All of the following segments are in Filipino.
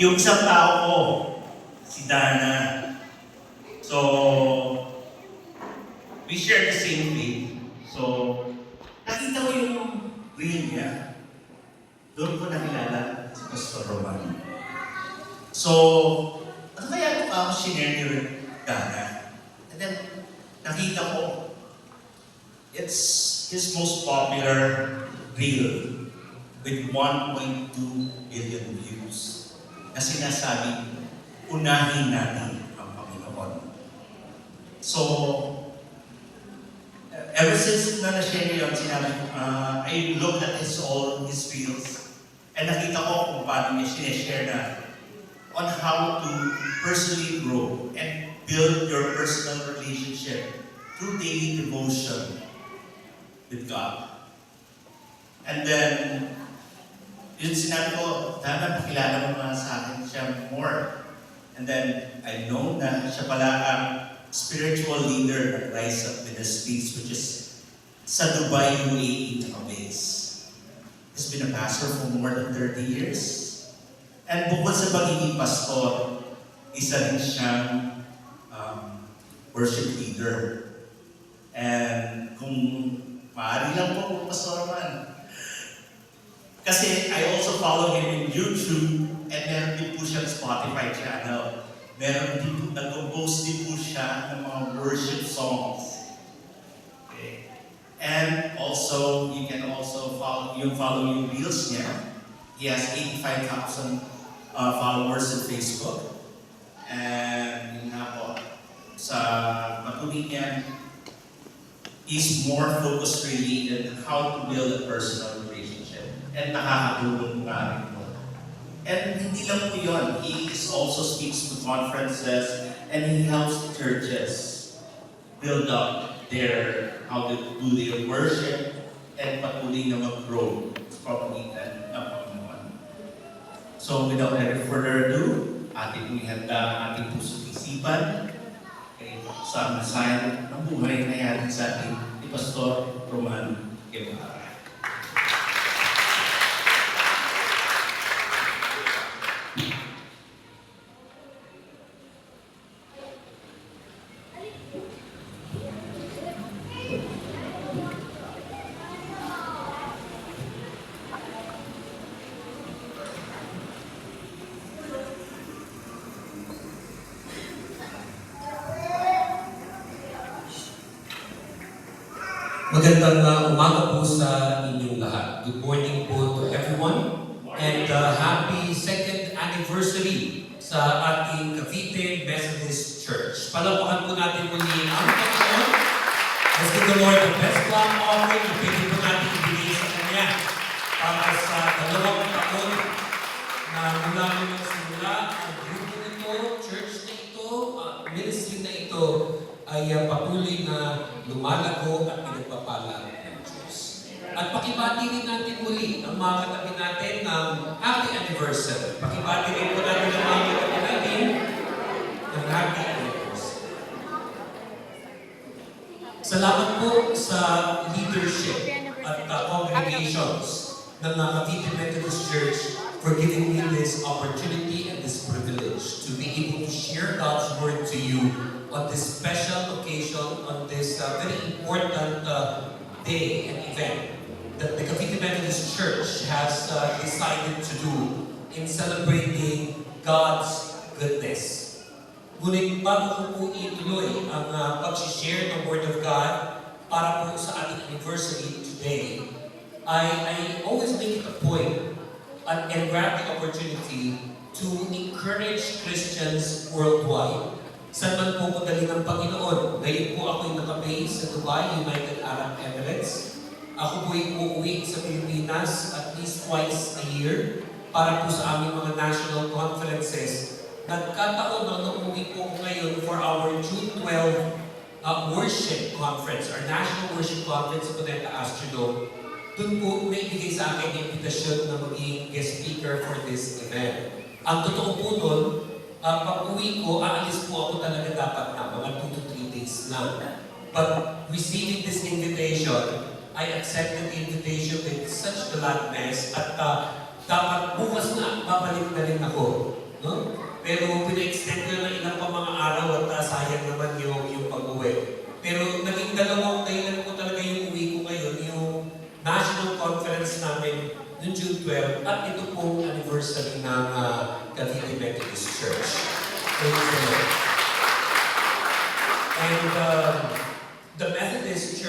Yung isang tao ko, si Dana. So, we share the same faith. So, nakita ko yung reel niya. Doon ko nakilala si Pastor Roman. So, ano kaya ito ako sinare ni Dana? And then, nakita ko, it's his most popular reel with 1.2 billion views na sinasabi, unahin natin ang Panginoon. So, ever since na na-share yun, sinabi ko, I looked at all his reels and nakita ko kung paano niya sinishare na on how to personally grow and build your personal relationship through daily devotion with God. And then, yun sinabi ko, dapat pakilala mo mga sa akin siya more. And then, I know na siya pala ang spiritual leader at Rise Up with the Streets, which is sa Dubai, UAE, base. He's been a pastor for more than 30 years. And bukod sa pagiging pastor, isa rin siyang worship leader. And kung maaari lang po, Pastor man. Kasi I also follow him in YouTube and meron din po siyang Spotify channel. Meron din po, nag-compose din po siya ng mga worship songs. Okay. And also, you can also follow yung reels niya. He has 85,000 followers on Facebook. And yun nga po, sa patuloy niya, he's more focused really on how to build a personal relationship. And nakakatulong nga rin po. And hindi lang po yun, he also speaks to conferences and he helps churches build up how to do their worship and patuloy na mag-grow sa pamamagitan ng Panginoon. So without any further ado, ating ihanda ang ating puso't isipan sa mensahe ng buhay na yan sa ating ni Pastor Roman Guevara. Magandang umaga po sa inyong lahat. Good morning po to everyone. And happy second anniversary sa ating Cavite Methodist Church. Palapakan po natin muli ang Panginoon. Let's give the Lord the best clap offering na pwede po natin ibigay sa Kanya para sa 2 taon na mula nung simula ang grupo nito, church na ito, ministry na ito ay patuloy na lumalago at pinagpapala ng Diyos. At pakibati rin natin muli ang mga katabi natin ng happy anniversary. Pakibati rin po natin ang mga katabi natin ng happy anniversary. Salamat po sa leadership at congregations ng Cavite Methodist Church for giving me this opportunity and this privilege to be able to share God's Word to you on this special occasion, on this very important day and event that the Cavite Methodist Church has decided to do in celebrating God's goodness. Ngunit bago ko po ituloy ang pag-share ng Word of God para po sa ating anniversary today, I always make it a point and grab the opportunity to encourage Christians worldwide. Saan man po madali ng Panginoon. Ngayon po ako'y nakabase sa Dubai, United Arab Emirates. Ako po'y uuwi sa Pilipinas at least twice a year para po sa aming mga national conferences. Nagkataon na umuwi po ako ngayon for our June 12 worship conference, our national worship conference sa Codeta Astrodome. Doon po naibigay sa akin yung invitasyon na maging guest speaker for this event. Ang totoo po doon, pag-uwi ko, aalis po ako talaga dapat na mga 2 to 3 days lang. But receiving this invitation, I accepted the invitation with such gladness at dapat bukas na babalik na rin ako No? Pero pina-extend ko na ilang pa mga araw at sayang naman yung pag-uwi. Pero naging dalawang dahilan ko talaga yung uwi ko ngayon, yung national conference namin noong June 12 at ito pong anniversary ng Cavite Methodist Church. Praise the Lord. And the Methodist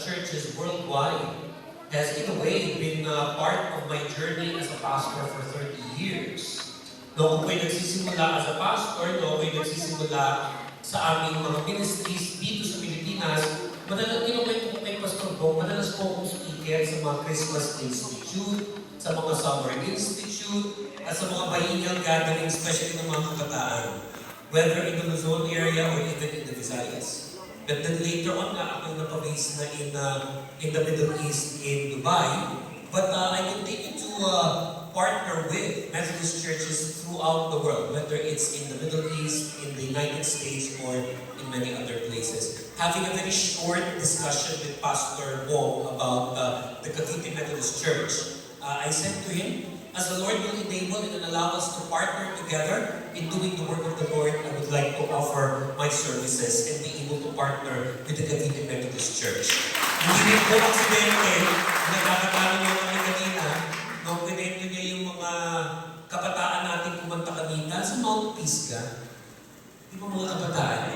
churches worldwide has in a way been part of my journey as a pastor for 30 years. Noong ako'y nagsisimula as a pastor, noong ako'y nagsisimula sa aming mga ministries dito sa Pilipinas, madalas kinukwento ko kay Pastor Bong, madalas po akong speaker sa mga Christmas Institute, sa mga Summer Institute, at sa mga biennial gatherings, especially ng mga kabataan, whether in the Luzon area or even in the Visayas. But then later on nga, ako napabase na in the Middle East, in Dubai. But I continue to partner with Methodist churches throughout the world, whether it's in the Middle East, in the United States, or in many other places. Having a very short discussion with Pastor Wong about the Cavite Methodist Church, I said to him, as the Lord will enable and allow us to partner together in doing the work of the Lord, I would like to offer my services and be able to partner with the Cavite Methodist Church. Hindi rin po aksidente, nakakatalo niyo kami kanina, nung pinento niya yung mga kabataan natin kumanta kanina sa Mount Pisgah. Di ba mga kabataan?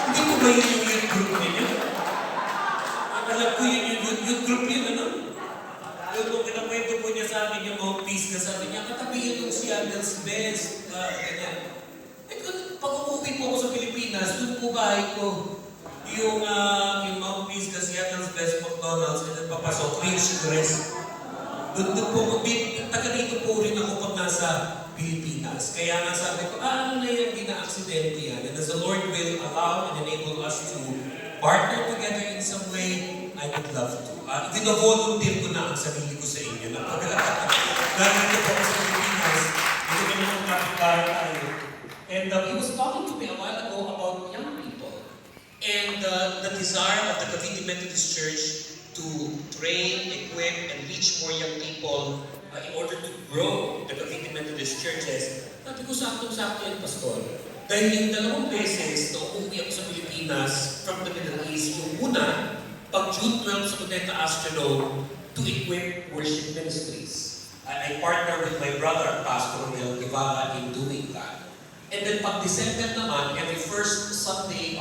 Hindi mo ba yun yung youth group ninyo? Alam ko yun yung youth group yun, ano? Yung nung pinakwento po niya sa akin yung Mount Pisgah, sabi niya, katabi yun yung Seattle's Best, ganyan. Pag umuwi po ako sa Pilipinas, doon po bahay ko. Yung Mount Pisgah, Seattle's Best, McDonald's, and then papasok, Ridgecrest. Doon po, taga dito po rin ako pag nasa Pilipinas. Kaya nga sabi ko, ano na yan, hindi na aksidente yan. And as the Lord will allow and enable us to partner together in some way, I would love to. Vino-volunteer ko na ang sarili ko sa inyo. Nandito po ako sa Pilipinas, hindi ko naman kapitbahay tayo. And he was talking to me a while ago about young people. And the desire of the Cavite Methodist Church to train, equip, and reach more young people in order to grow the Cavite Methodist churches. Sabi ko, saktong-sakto yan, Pastor. Dahil yung dalawang beses na umuwi ako sa Pilipinas from the Middle East, yung una, pag June 12 sa Codeta Astrodome, to equip worship ministries. I partner with my brother, Pastor Romel Guevara, in doing that. And then pag December naman, every first Saturday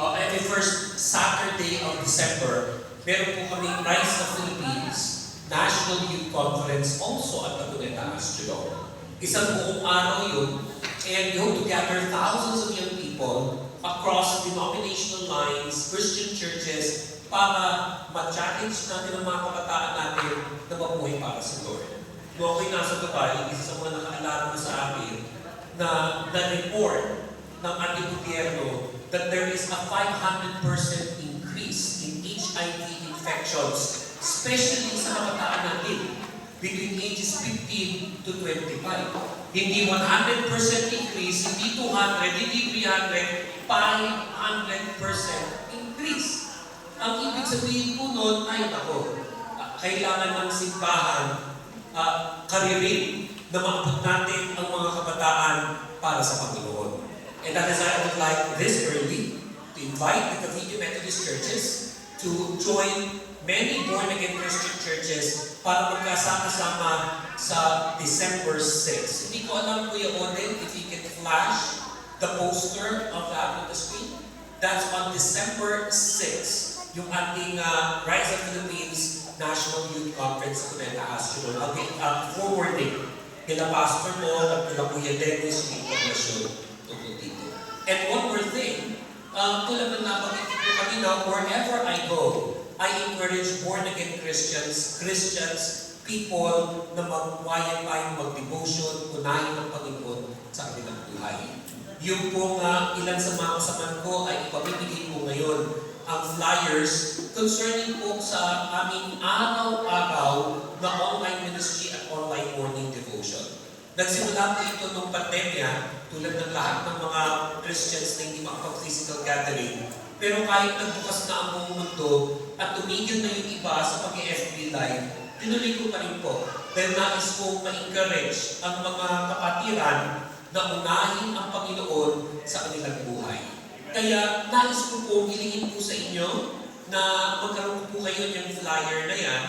of December, meron po kaming Rise of Philippines National Youth Conference also at the Codeta Astrodome. Isang buong araw yun, and we hope to gather thousands of young people across denominational lines, Christian churches, para ma-challenge natin ang mga kabataan natin na mabuhay para sa Lord. Noong ako'y nasa Dubai, isa sa mga nakaalala na sa akin, na report ng ating gobyerno that there is a 500% increase in HIV infections, especially sa kabataan natin, between ages 15 to 25. Hindi 100% increase, hindi 200, hindi 300, 500% increase. Ang ibig sabihin po nun ay, kailangan ng simbahan, karirin na maabot natin ang mga kabataan para sa Panginoon. And that is why I would like this early to invite the Cavite Methodist churches to join many born-again Christian churches para magkasama-sama sa December 6. Hindi ko alam, Kuya Oden, if you can flash the poster of that on the screen. That's on December 6, yung ating Rise of Philippines National Youth Conference sa Codeta Astrodome. I'll be forwarding kila Pastor Mo at kila Kuya Dennis yung information tungkol dito. And one more thing, tulad ng nabanggit ko kanina, wherever I go, I encourage born-again Christians, people na magwayan tayong mag-devotion, unahin ng Panginoon sa kanilang buhay. Yung pong ilan sa mga kasaman ko ay ipamibigay ko ngayon ang flyers concerning po sa aming araw-araw na online ministry at online morning devotion. Nagsimula po ito nung pandemya, tulad ng lahat ng mga Christians na hindi makapag-physical gathering. Pero kahit nagbukas na ang buong mundo at tumigil na yung iba sa pag-FB Live, tinuloy ko pa rin po. Dahil nais kong ma-encourage ang mga kapatiran na unahin ang Panginoon sa kanilang buhay. Kaya nais ko po hilingin po sa inyo na magkaroon po kayo ng flyer na yan.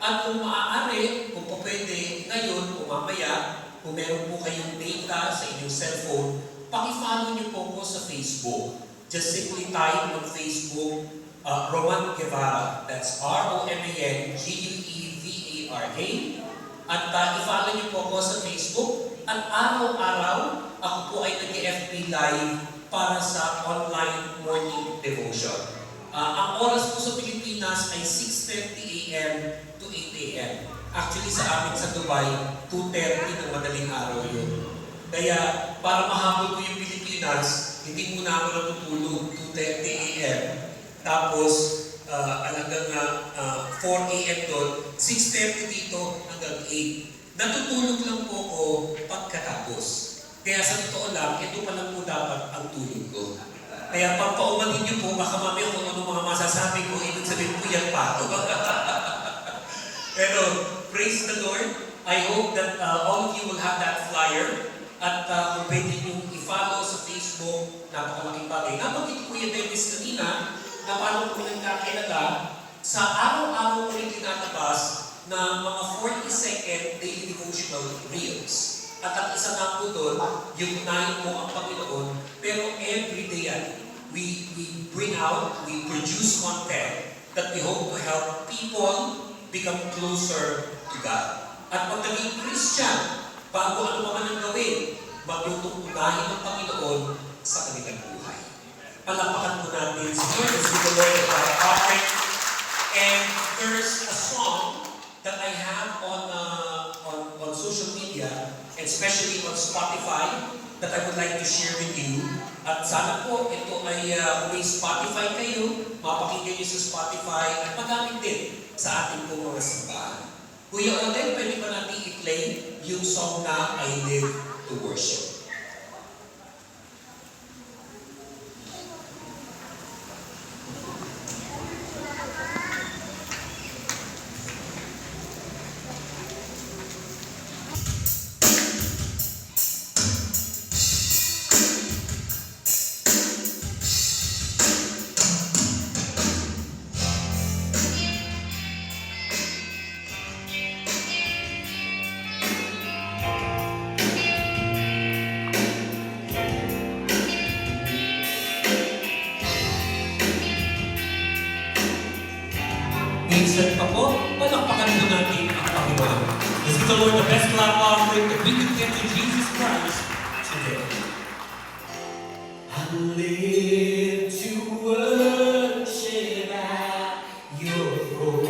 At kung maaari, kung po pwede, ngayon o mamaya, kung meron po kayong data sa inyong cellphone, paki-follow niyo po ko sa Facebook. Just simply type on Facebook, Roman Guevara. That's ROMANGUEVARA. At i-follow niyo po ko sa Facebook. At araw-araw, ako po ay nag-FB Live para sa online morning devotion. Ang oras po sa Pilipinas ay 6:30 a.m. to 8 a.m. Actually, sa amin sa Dubai, 2:30 ng madaling araw yun. Kaya, para mahabol ko yung Pilipinas, hindi muna ako natutulog 2:30 a.m. Tapos, hanggang 4 a.m. doon, 6:30 dito hanggang 8. Natutulog lang po ako pagkatapos. Kaya sa totoo lang, ito pa lang po dapat ang tulog ko. Kaya pag paumagin niyo po, baka mamaya kung ano mga masasabi ko, ibig sabihin po yan pa. Pero, praise the Lord. I hope that all of you will have that flyer. At kung pwede nyo i-follow sa Facebook, napakalaking bagay. Nabanggit ko yung Dennis kanina, na paano kami nagkakilala, sa araw-araw ko rin tinatabas na mga 40-second daily devotional reels. At ang isa nga po doon, yung unahin mo ang Panginoon, pero everyday yan, we bring out, we produce content that we hope to help people become closer to God. At pag naging Christian, bago ano pa man ang gawin, maglutong unahin ang Panginoon sa kanilang buhay. Palapakan po natin si Lord, as we the Lord of our offering. And there's a song that I have on social media, and especially on Spotify, that I would like to share with you. At sana po, ito ay kung may Spotify kayo, mapakinggan nyo sa Spotify at magamit din sa ating pong mga simbahan. Kuya Oden, pwede ba natin i-play yung song na I Live to Worship? Minsan pa po, palakpakan po natin ang Panginoon. Let's give the Lord the best clap offering that we can give to Jesus Christ today. I live to worship at your throne.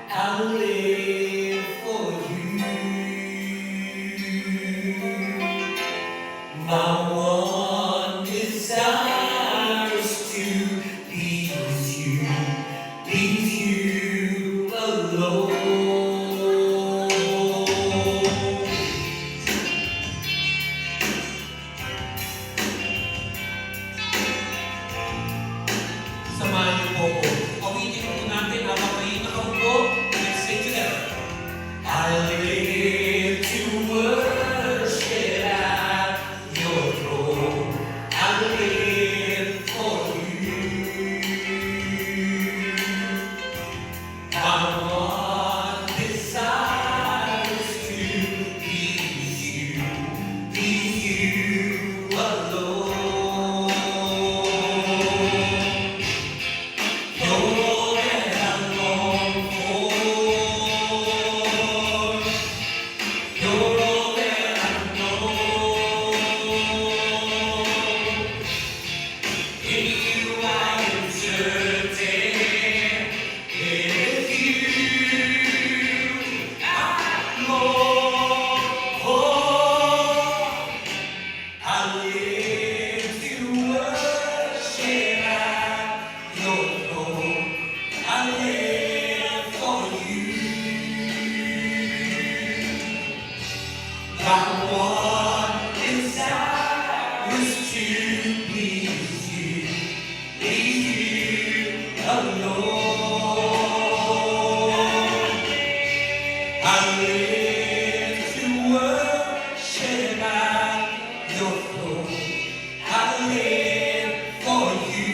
I live for you. My one desire is to please you. Please you alone. Samahan niyo po ako. Awitin po natin habang kayo nakaupo. Let's sing together. I live to worship at your throne. I live for you. My one desire is to please you alone. You're all that I long for. You're all that I know. In you I am certain. With you I long for. I live to worship at your throne. I live for you. My one desire is to please you alone. I live to worship at your throne. I live for you.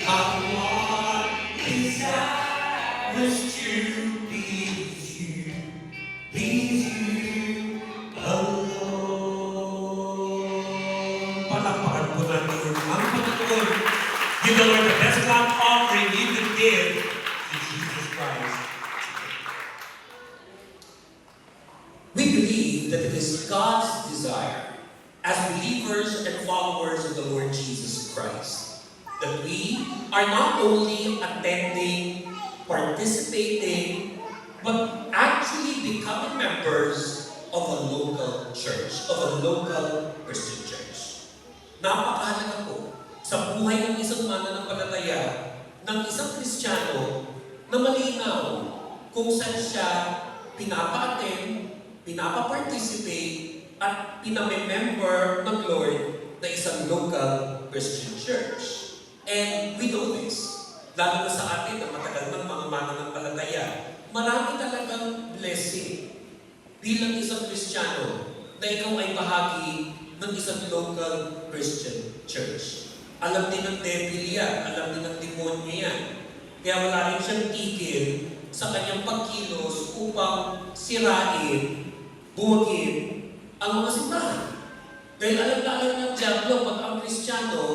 I want desires to please you alone. Palakpakan po natin ang Panginoon. Give the Lord the best clap offering you could give to Jesus Christ. We believe that it is God's desire as believers and followers of the Lord Jesus Christ that we are not only attending, participating, but actually becoming members of a local church, of a local Christian church. Napakahalaga po sa buhay ng isang mananampalataya ng isang Kristiyano na malinaw kung saan siya pinapa-attend, pinapa-participate, at pinamember ng Lord na isang local Christian church. And we know this, lalo na sa atin na matagal ng mga mananampalataya, marami talagang blessing bilang isang Kristiyano na ikaw ay bahagi ng isang local Christian church. Alam din ng devil yan, alam din ng demonyo yan. Kaya wala rin siyang tigil sa kanyang pagkilos upang sirain, buwagin ang mga simbahan. Dahil alam na alam ng diablo pag ang Kristiyano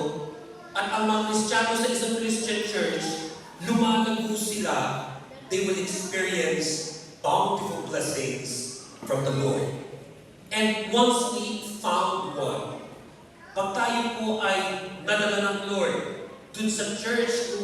at ang mga Kristiyano sa isang Christian church, lumalago sila, they will experience bountiful blessings from the Lord. And once we found one, pag tayo po ay nadala ng Lord dun sa church,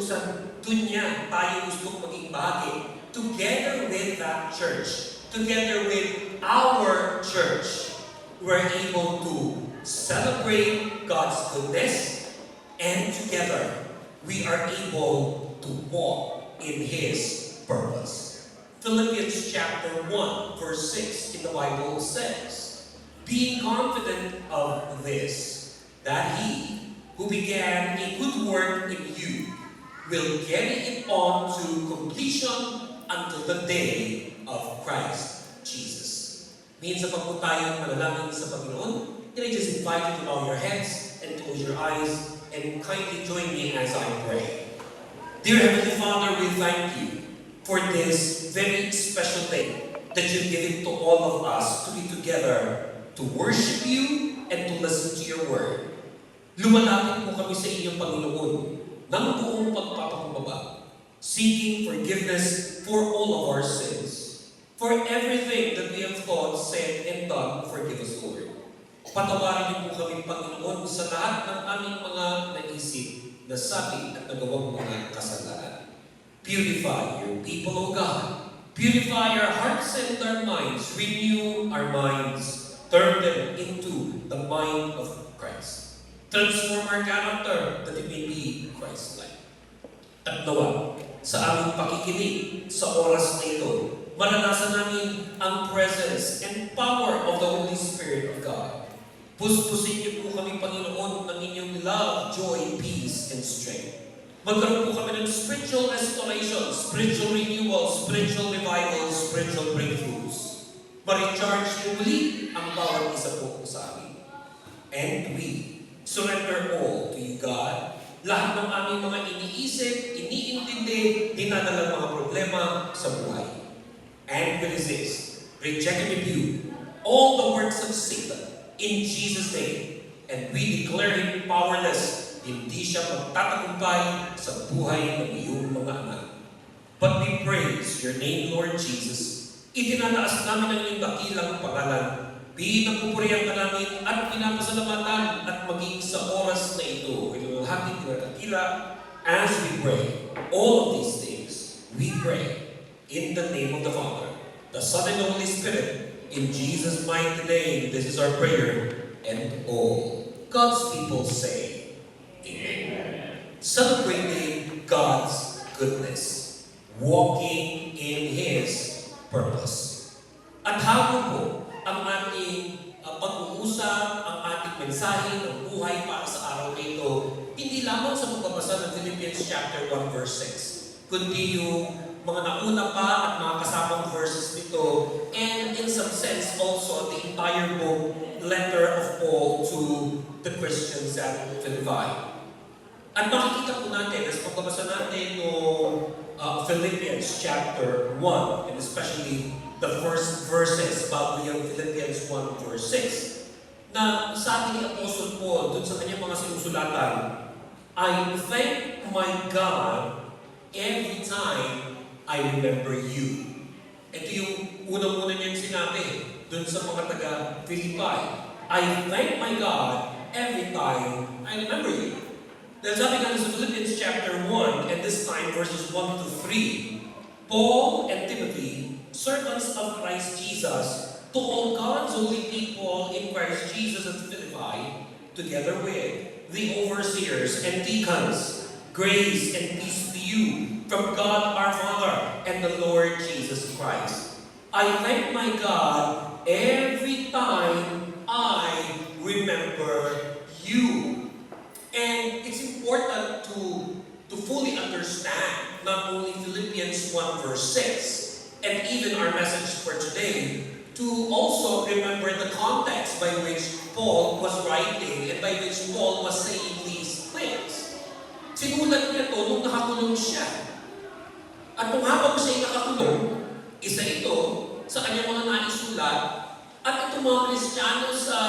dun niya tayo gustong maging bahagi, together with that church, together with our church, we're able to celebrate God's goodness, and together we are able to walk in His purpose. Philippians chapter 1, verse 6 in the Bible says, being confident of this, that He who began a good work in you will carry it on to completion until the day of Christ Jesus. Minsan pa po tayong manalangin sa Panginoon, can I just invite you to bow your heads and close your eyes and kindly join me as I pray. Dear Heavenly Father, we thank you for this very special day that you've given to all of us to be together to worship you and to listen to your word. Lumalapit po kami sa inyong Panginoon ng buong pagpapakumbaba, seeking forgiveness for all of our sins. For everything that we have thought, said, and done, forgive us, Lord. Patawarin niyo po kami, Panginoon, sa lahat ng aming mga naisip, nasabi at nagawang mga kasalanan. Purify your people, O God. Purify our hearts and our minds. Renew our minds. Turn them into the mind of Christ. Transform our character that it may be Christ-like. At nawa, sa aming pakikinig sa oras na ito, maranasan namin ang presence and power of the Holy Spirit of God. Puspusin niyo po kami, Panginoon, ng inyong love, joy, peace, and strength. Magkaroon po kami ng spiritual restoration, spiritual renewal, spiritual revival, spiritual breakthroughs. Ma-recharge po muli ang bawat isa po sa amin. And we surrender all to you, God. Lahat ng aming mga iniisip, iniintindi, dinadalang mga problema sa buhay. And we resist, reject and rebuke all the works of Satan in Jesus' name. And we declare him powerless. Hindi siya magtatagumpay sa buhay ng iyong mga anak. But we praise your name, Lord Jesus. Itinataas namin ang iyong dakilang pangalan. Pinapupurihan ka namin at pinapasalamatan at maging sa oras na ito. Ilulahati tinatagila as we pray. All of these things, we pray in the name of the Father, the Son, and the Holy Spirit. In Jesus' mighty name, this is our prayer. And all God's people say, Amen. Celebrating God's goodness, walking in His purpose. At habang po ang ating pag-uusap, ang ating mensahe ng buhay para sa araw na ito, hindi lamang sa pagbabasa ng Philippians chapter 1 verse 6, kundi yung mga nauna pa at mga kasamang verses nito, and in some sense also the entire book, letter of Paul to the Christians at Philippi. At makikita po natin, as pagbabasa natin no Philippians chapter 1, and especially the first verses bago yung Philippians 1 verse 6, na sabi ni Apostle Paul dun sa kanyang mga sinusulatan, I thank my God every time I remember you. Ito yung unang-una niyang sinabi dun sa mga taga-Philippi. I thank my God every time I remember you. Then sabi nga sa Philippians chapter 1, and this time verses 1 to 3, Paul and Timothy, servants of Christ Jesus, to all God's holy people in Christ Jesus at Philippi, together with the overseers and deacons, grace and peace to you from God our Father and the Lord Jesus Christ. I thank my God every time I remember you. And it's important to fully understand not only Philippians 1 verse 6 and even our message for today, to also remember the context by which Paul was writing and by which Paul was saying these things. Sinulat niya ito nung nakakulong siya. At nung habang siya nakakulong, isa ito sa kanyang mga naisulat, at itong mga Kristiyano sa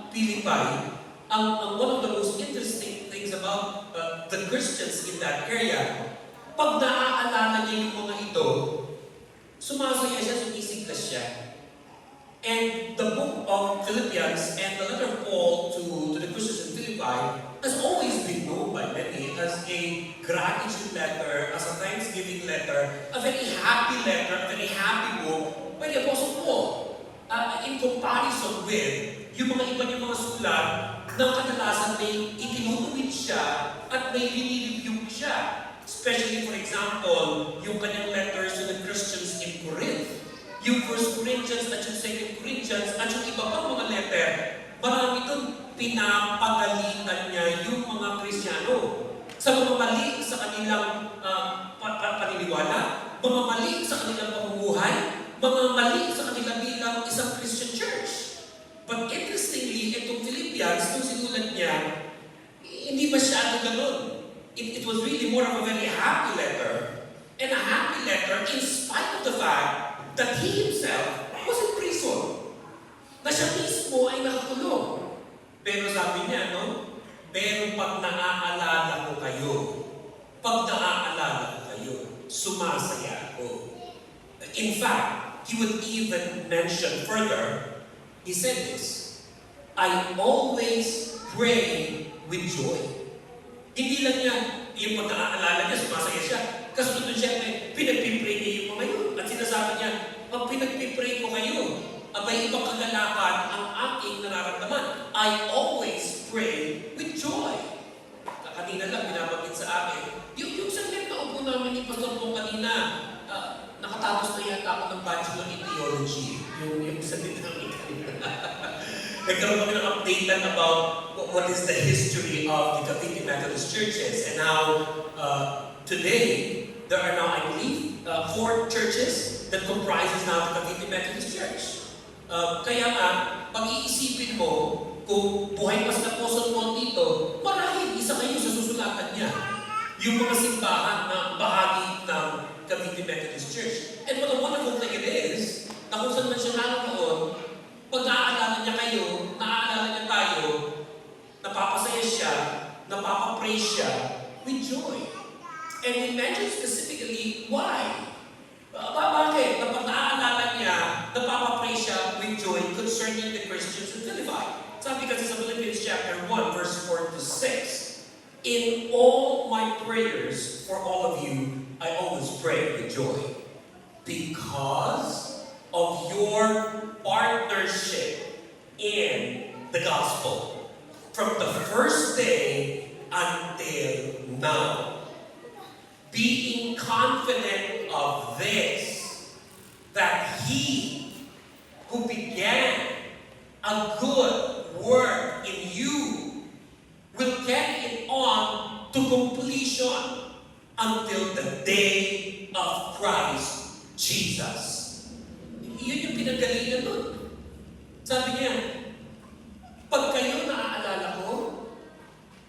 Philippi, ang one of the most interesting things about the Christians in that area, pag naaalala niya yung mga ito, sumasaya siya, sumisiglas siya. And the book of Philippians and the letter of Paul to the Christians in Philippi has always been known by many as a gratitude letter, as a thanksgiving letter, a very happy letter, a very happy book by the Apostle Paul. In comparison with yung mga iba niyang mga sulat na kadalasan may itinutuwid siya at may rinireview siya. Especially, for example, yung kanyang letters to the Christians in Corinth. Yung 1 Corinthians at yung 2 Corinthians at yung iba pang mga letter, marami doon pinapagalitan niya yung mga Kristiyano sa mga mali sa kanilang paniniwala, mga mali sa kanilang pamumuhay, mga mali sa kanilang bilang isang Christian church. But interestingly, itong Philippians, nung sinulat niya, hindi masyado ganun. It was really more of a very happy letter, and a happy letter in spite of the fact that he himself was in prison. Na siya mismo ay nakakulong. Pero sabi niya, no? Pero pag naaalala ko kayo, sumasaya ako. In fact, he would even mention further, he said this, I always pray with joy. Hindi lang niya, yung pagkakaalala niya, sumasaya siya. Kasunod nun siya, pinagpipray niya yung mga yun. At sinasabi niya, pag pinagpipray ko kayo, abay ibang kagalakan ang aking nararamdaman. I always pray with joy. Kanina lang, binabanggit sa akin. Yung saglit na upo namin ni Pastor Pong kanina, nakatapos na yata ako ng Bachelor in Theology. Yung saglit namin kanina. Nagkaroon kami ng update about what is the history of the Cavite Methodist churches and how today there are now, I believe, 4 churches that comprises now the Cavite Methodist Church. Kaya nga, pag-iisipin mo, kung buhay pa si Apostle Paul dito, marahil isa kayo sa susulatan niya. Yung mga simbahan na bahagi ng Cavite Methodist Church. And what a wonderful thing it is, na kung saan man siya naroon, pag naaalala niya kayo, naaalala niya tayo, napapasaya siya, napapapraise siya with joy. And we mention specifically why. Bakit? Kapag naaalala niya, napapapraise siya with joy concerning the Christians in Philippi. Sabi kasi sa Philippians chapter 1, verse 4 to 6, in all my prayers for all of you, I always pray with joy because of your partnership in the gospel from the first day until now. Being confident of this, that he who began a good work in you will carry it on to completion until the day of Christ Jesus. Iyon yung pinagalingan nun. Sabi niya, pag kayo naaalala ko,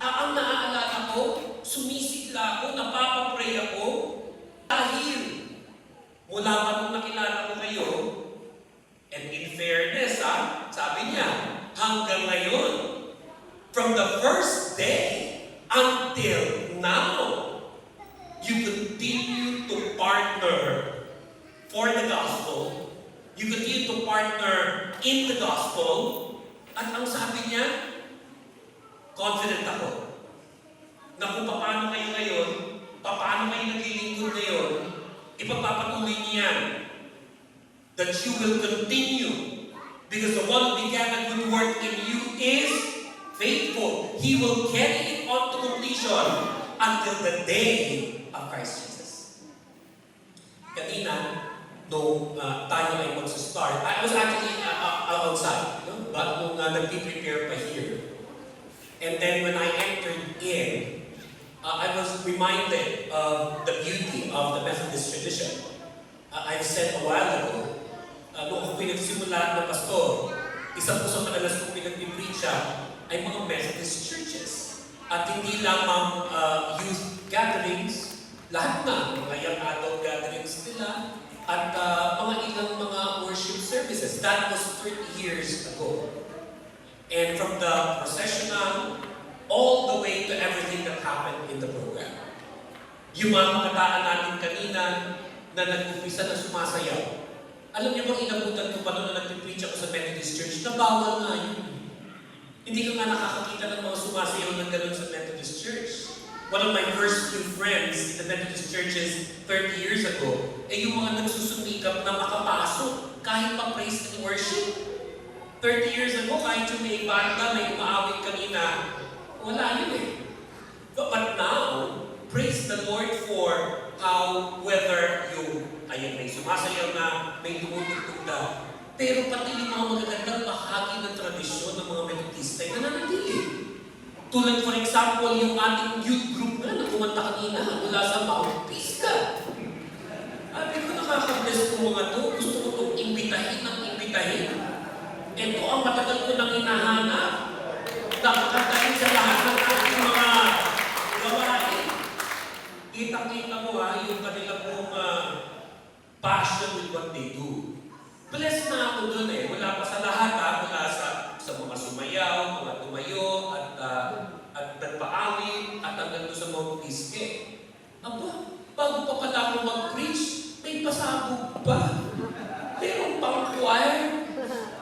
ang naaalala ko, sumisigla ako, napapapray ako, dahil mula pa nung nakilala ko kayo, and in fairness, sabi niya, hanggang ngayon, from the first day until now, you continue to partner for the gospel. You continue to partner in the gospel. At ang sabi niya, confident ako na kung paano kayo ngayon, paano kayo naglilingkod ngayon, ipagpapatuloy niya that you will continue because the one who began a good work in you is faithful. He will carry it on to completion until the day of Christ Jesus. Kanina, nung tayo ay magsa-start, I was actually outside, no? But nung nag-prepare pa here. And then when I entered in, I was reminded of the beauty of the Methodist tradition. I've said a while ago, nung ako pinagsimula ng pastor, isa po sa madalas kong pinag-preacha ay mga Methodist churches. At hindi lamang youth gatherings, lahat na, mga young adult gatherings nila, at mga ilang mga worship services. That was 30 years ago. And from the processional, all the way to everything that happened in the program. Yung mga kabataan natin kanina na nag-umpisa na sumasayaw. Alam niyo bang inabutan ko pa noon na nag-preach ako sa Methodist Church na bawal nga yun. Hindi ka nga nakakakita ng mga sumasayaw ng gano'n sa Methodist Church. One of my first few friends in the Methodist churches 30 years ago, yung mga nagsusumikap na makapasok kahit pa praise and worship. 30 years ago, kahit yung may banda, may umaawit kanina, wala yun eh. But now, praise the Lord for how whether yung, ayan, may sumasayaw na, may tumutugtog na, pero pati yung mga magagandang bahagi ng tradisyon ng mga Methodista ay nananatili. Tulad for example, yung ating youth group na kumanta kanina mula sa Mount Pisgah. Sabi ko, nakaka-bless ko mga to. Gusto ko itong imbitahin ng imbitahin. Ito ang matagal ko nang hinahanap. Nakakantahin sa lahat ng ating mga gawain. Kitang-kita mo yung kanila pong passion with what they do. Blessed na ako dun eh. Wala pa sa lahat mula sa mga sumayaw, mga tumayo, at nagpaawit, at hanggang doon sa Mount Pisgah. Aba, bago pa pala ako mag-preach, may pasabog pa. Pero pang choir,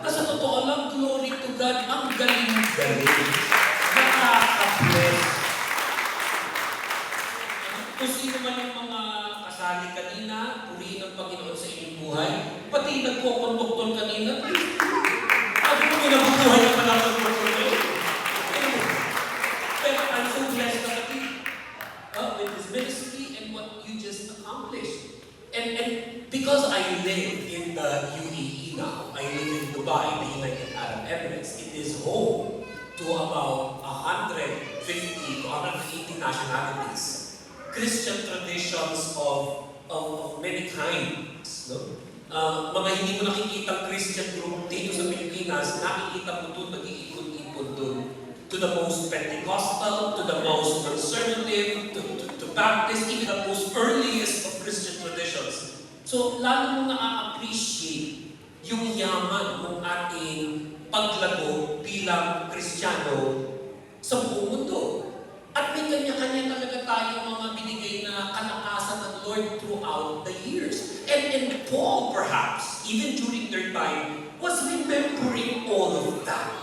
na sa totoo lang, glory to God, ang galing-galing. Nakaka-bless. Kung sino man yung mga kasali kanina, purihin ang Panginoon sa inyong buhay, pati nagkokonduktor kanina, ako mo pinabubuhay na pala ng konduktor. Pero I'm so blessed with this ministry and what you just accomplished. And because I live in the UAE now, I live in Dubai, the United Arab Emirates, it is home to about 150 to 180 nationalities. Christian traditions of many kinds. No? Mga hindi mo nakikita Christian group dito sa Pilipinas, nakikita mo doon, nag-iikot-ikot doon. To the most Pentecostal, to the most conservative, to Baptist, even the most earliest of Christian traditions. So, lalo mo na-appreciate yung yaman ng ating paglago bilang Kristiyano sa buong mundo. At may kanya-kanya talaga tayo mga binigay na kalakasan ng Lord throughout the years. And Paul, perhaps, even during their time, was remembering all of that.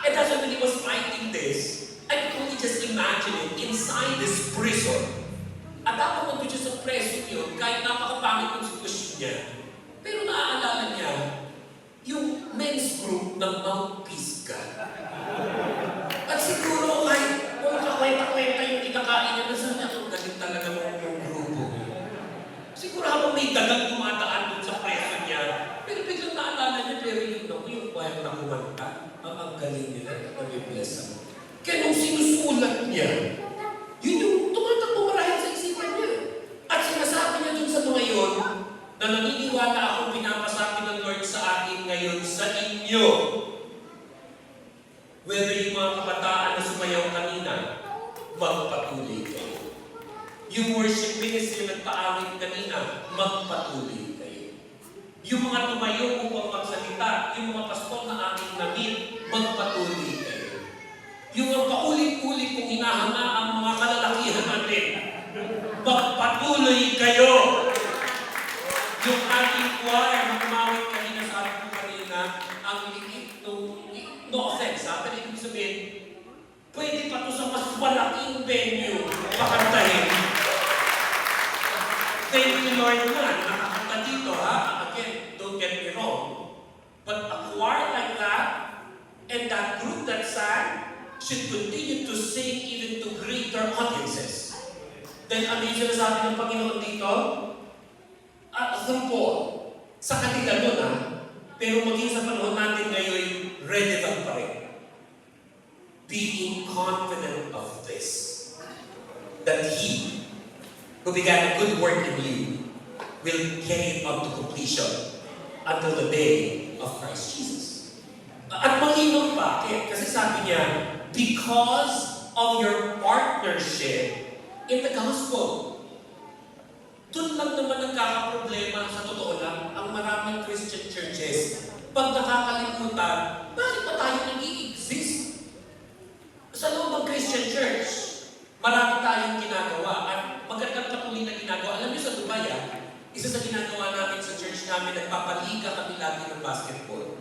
And that's when he was writing this, I could only just imagine it inside this prison. At ako nandun siya sa prison yun, kahit napakapangit yung sitwasyon niya. Pero naaalala niya, yung men's group ng Mount Pisgah. At siguro kahit kwenta-kwenta yung kinakain niya, nasa niya, ang galing talaga yung grupo. Siguro habang may dagang dumadaan dun sa preso niya, pero biglang naalala niya, pero yung kwaya na kumanta, ang galing nila, nag-bless ako. Kaya nung sinusulat niya, yun yung tumatakbo marahil sa isipan niya. na naniniwala akong pinapasabi ng Lord sa akin ngayon sa inyo. Whether yung mga kabataan na sumayaw kanina, magpatuloy kayo. Yung worship ministry na nagpaamin kanina, magpatuloy kayo. Yung mga tumayo upang magsalita, yung mga pastor na aking na-meet, magpatuloy kayo. Yung ang paulit-ulit kong hinahanga ang mga kalalakihan natin, magpatuloy kayo. Yung ating choir, magmawit kanina, sabi ko kanina, ang liit no offense, pero ibig sabihin, pwede pa to sa mas malaking venue pakantahin. Thank you, Lord, man. Nakakanta dito, ha? Again, don't get me wrong. But a choir like that, and that group that sang, should continue to sing even to greater audiences. Then, ano yung sinasabi ng Panginoon dito? Through sa kanila nun, ha? Pero maging sa panahon natin ngayon, relevant pa rin. Being confident of this, that He who began a good work in you will carry it on to completion until the day of Christ Jesus. At malinaw pa, kasi sabi niya, because of your partnership in the gospel. Doon lang naman nagkakaproblema sa totoo lang ang maraming Christian churches. Pag nakakalimutan, bakit ba tayo nag-i-exist? Sa loob ng Christian church, marami tayong ginagawa at magandang patuloy na ginagawa. Alam niyo sa Dubai, isa sa ginagawa namin sa church namin, nagpapaliga kami lagi ng basketball.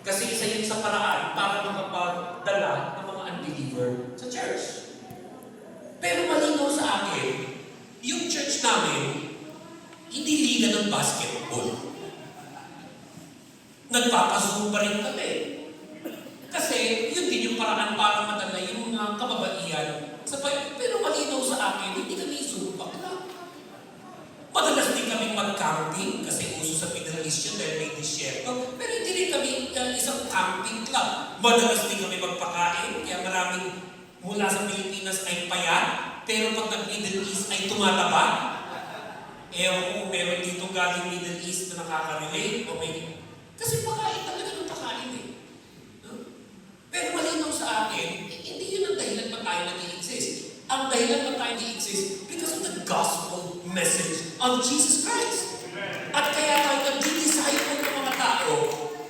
Kasi isa yun sa paraan para makapagdala ng mga unbeliever sa church. Pero malinaw sa akin, yung church namin, hindi liga ng basketball. Nagpapazoom pa rin kami. Kasi yun din yung paraan para madala yung mga kababaihan. Pero malinaw sa akin, hindi kami Zumba club. Madalas din kami mag-camping kasi uso sa Middle East yun dahil may disyerto. Pero hindi rin kami isang camping club. Madalas din kami magpakain, kaya maraming mula sa Pilipinas ay payat. Pero pag nag-Middle East ay tumataba. Kung meron dito galing Middle East na nakaka-relate o may... Kasi pakain talaga ng pakain eh. No? Pero malinaw sa akin, hindi yun ang dahilan pa tayo nag-i-exist. Ang dahilan pa tayo nag-i-exist because of the gospel message of Jesus Christ. At kaya tayo nag-i-disciple ng mga tao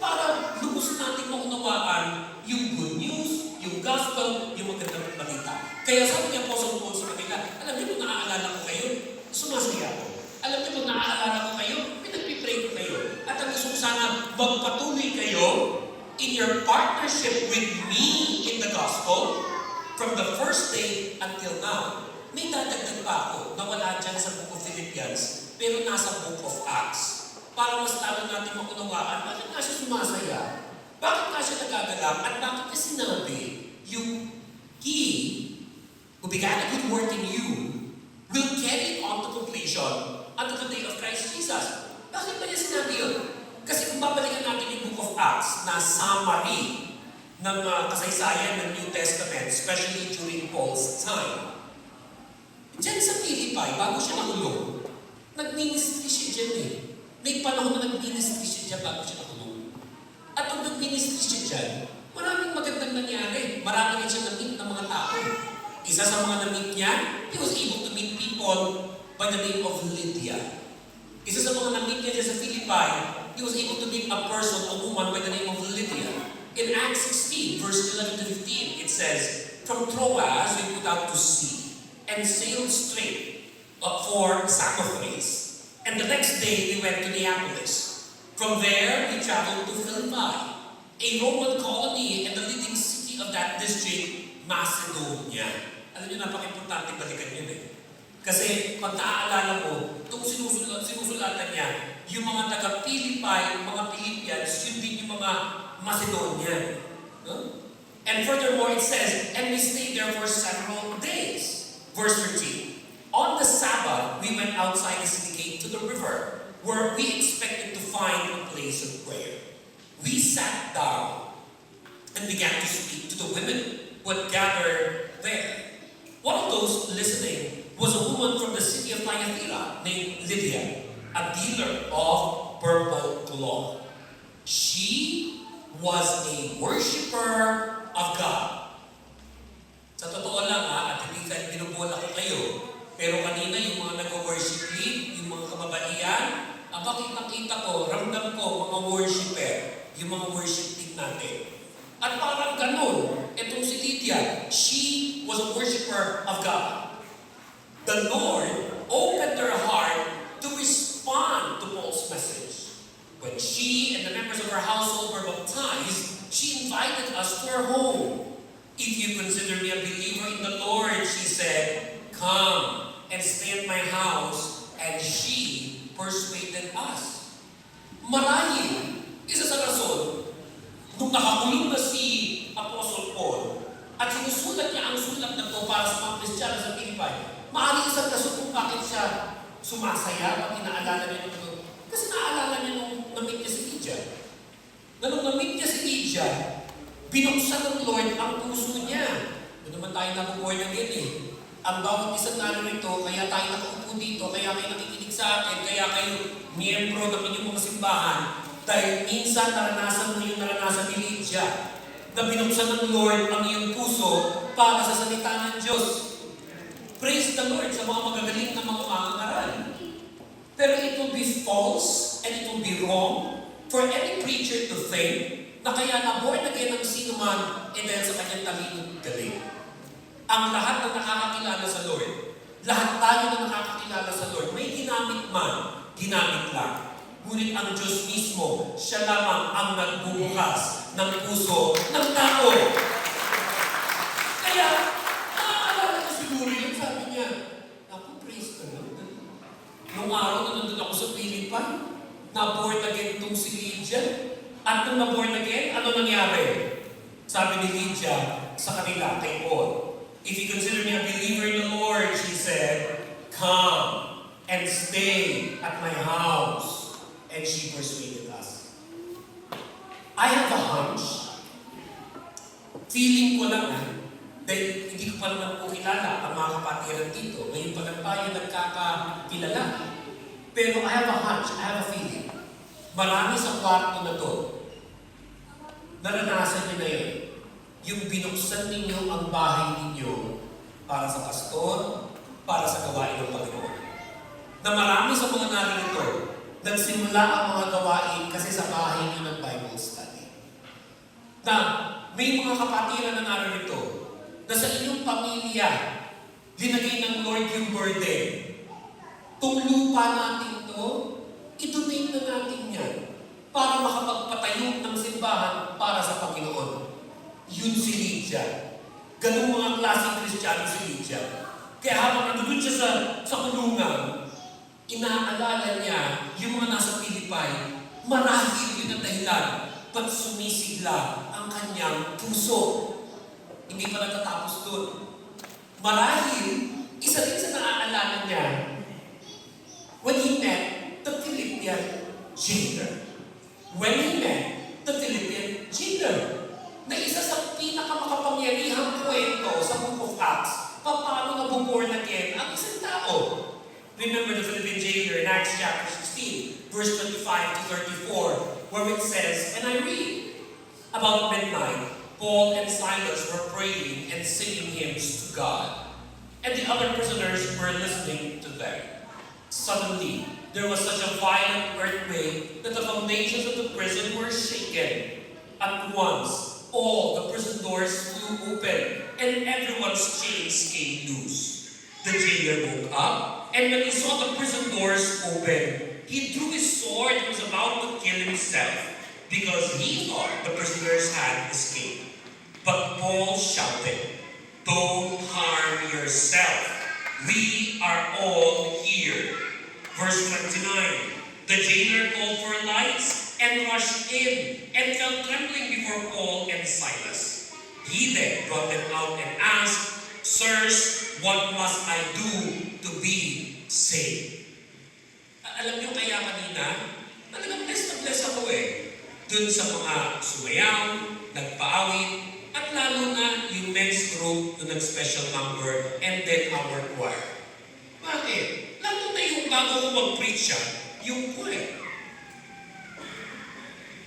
para lubos natin maunawaan yung good news, yung gospel, yung magandang balita. Kaya sabi niya Apostle Paul sa kanila, alam niyo kung naaalala ko kayo, sumasaya ako. Alam niyo kung naaalala ko kayo, pinagpipray ko kayo. At ang gusto ko sana, magpatuloy kayo in your partnership with me in the gospel from the first day until now. May dadagdag pa ako na wala dyan sa Book of Philippians, pero nasa Book of Acts. Para mas lalo natin maunawaan, bakit nga siya sumasaya? Bakit nga siya nagagalak? At bakit niya sinabi, yung He who began a good work in you will carry it on to completion until the day of Christ Jesus. Bakit ba niya sinabi yun? Kasi kung babalikan natin yung Book of Acts na summary ng kasaysayan ng New Testament, especially during Paul's time, diyan sa Philippi, bago siya nakulong, nag-ministry siya dyan eh. May panahon na nag-ministry siya dyan bago siya nakulong. At kung nag-ministry siya dyan, maraming magandang nangyari. Marami rin siya na-meet ng mga tao. Isa sa mga na-meet niya, he was able to meet people by the name of Lydia. Isa sa mga na-meet niya dyan sa Philippi, he was able to meet a person, a woman by the name of Lydia. In Acts 16, verse 11 to 15, it says, from Troas we put out to sea and sailed straight for Samothrace. And the next day we went to Neapolis. From there we traveled to Philippi, a Roman colony and the leading city of that district, Macedonia. Alam niyo, napaka-importante balikan yun eh. Kasi pag naaalala mo, itong sinusulatan niya, yung mga taga-Philippi, yung mga Philippians, yun din yung mga Macedonian. No? And furthermore, it says, and we stayed there for several days. Verse 13. On the Sabbath, we went outside the city gate to the river, where we expected to find a place of prayer. We sat down and began to speak to the women who had gathered there. One of those listening was a woman from the city of Thyatira named Lydia, a dealer of purple cloth. She was a worshiper of God. Sa totoo lang at hindi sa binubola ko kayo, pero kanina yung mga nag-worship lead, yung mga kababaihan, ang makita ko, ramdam ko, mga worshiper, yung mga worship lead natin. At parang ganun, itong si Lydia, she was a worshiper of God. The Lord opened her heart to respond to Paul's message. When she and the members of her household were baptized, she invited us to her home. If you consider me a believer in the Lord, she said, come and stay at my house. And she persuaded us. Marahil, isa sa rason, nung nakakulong na si Apostle Paul, at sinusulat niya ang sulat na ito para sa mga Kristiyano sa Pilipay, maaaring isang rason kung bakit siya sumasaya pag inaalala niya ito. Kasi naalala niya nung na-meet niya si Lydia. Na nung na-meet niya si Lydia, binuksan ng Lord ang puso niya. Doon naman tayo nabubuhay ng yan eh. Ang bawat isang narito, kaya tayo nakaupo dito, kaya kayo nakikinig sa akin, kaya kayo miyembro ng inyong mga simbahan, dahil minsan naranasan mo yung naranasan ni Lydia, na binuksan ng Lord ang iyong puso para sa salita ng Diyos. Praise the Lord sa mga magagaling na mga mangangaral. Pero it will be false and it will be wrong for any preacher to think na kaya na-born again ang sino man dahil sa kanyang talino galing. Ang lahat na nakakakilala sa Lord, lahat tayo na nakakakilala sa Lord, may ginamit man, ginamit lang. Ngunit ang Diyos mismo, siya lamang ang nagbubukas ng puso ng tao. Kaya, naaalala na siguro yun, sabi niya, ako, praise the Lord. Nung araw na nandun ako sa Pilipan, na-born again itong si Lydia. At nung na-born again, ano nangyari? Sabi ni Lydia sa kanila, kay Paul, if you consider me a believer in the Lord, she said, come and stay at my house. And she persuaded us. I have a hunch, feeling ko lang dahil hindi ko pa naman po kilala ang mga kapatiran dito. Ngayon pa lang tayo nagkakakilala. Pero I have a hunch, I have a feeling. Marami sa kwarto na to, naranasan niyo na yun. Yung binuksan ninyo ang bahay ninyo para sa pastor, para sa gawain ng Panginoon. Na marami sa mga narito, nagsimula ang mga gawain kasi sa bahay niyo ng Bible study. Na may mga kapatiran na narito na sa inyong pamilya, linagay ng Lord yung burden. Itong lupa natin ito, i-donate na natin yan para makapagpatayo ng simbahan para sa Panginoon. Yun si Lydia. Ganung mga klaseng Kristiyano si Lydia. Kaya habang nandun siya sa kulungan, inaalala niya yung mga nasa Pilipay, marahil yun ang dahilan ba't sumisigla ang kanyang puso. Hindi pa natatapos doon. Marahil, isa din sa naaalala niya when he met the Philippian jailer. When he met the Philippian jailer, na isa sa pinakamakapangyarihang kwento sa Book of Acts, paano nabuborn again ang isang tao. Remember the Philippian jailer in Acts chapter 16, verse 25 to 34, where it says, and I read, about midnight, Paul and Silas were praying and singing hymns to God, and the other prisoners were listening to them. Suddenly, there was such a violent earthquake that the foundations of the prison were shaken. At once, all the prison doors flew open, and everyone's chains came loose. The jailer woke up, and when he saw the prison doors open, he drew his sword and was about to kill himself, because he thought the prisoners had escaped. But Paul shouted, don't harm yourself. We are all here. Verse 29, the jailer called for lights and rushed in and fell trembling before Paul and Silas. He then brought them out and asked, sirs, what must I do to be saved? Alam niyo kaya kanina, talagang bless na bless ako dun sa mga sumayaw, nagpaawit, at lalo na yung men's group na nag-special number and then our choir. Bakit? Lalo na yung bago ko mag-preach siya, yung point.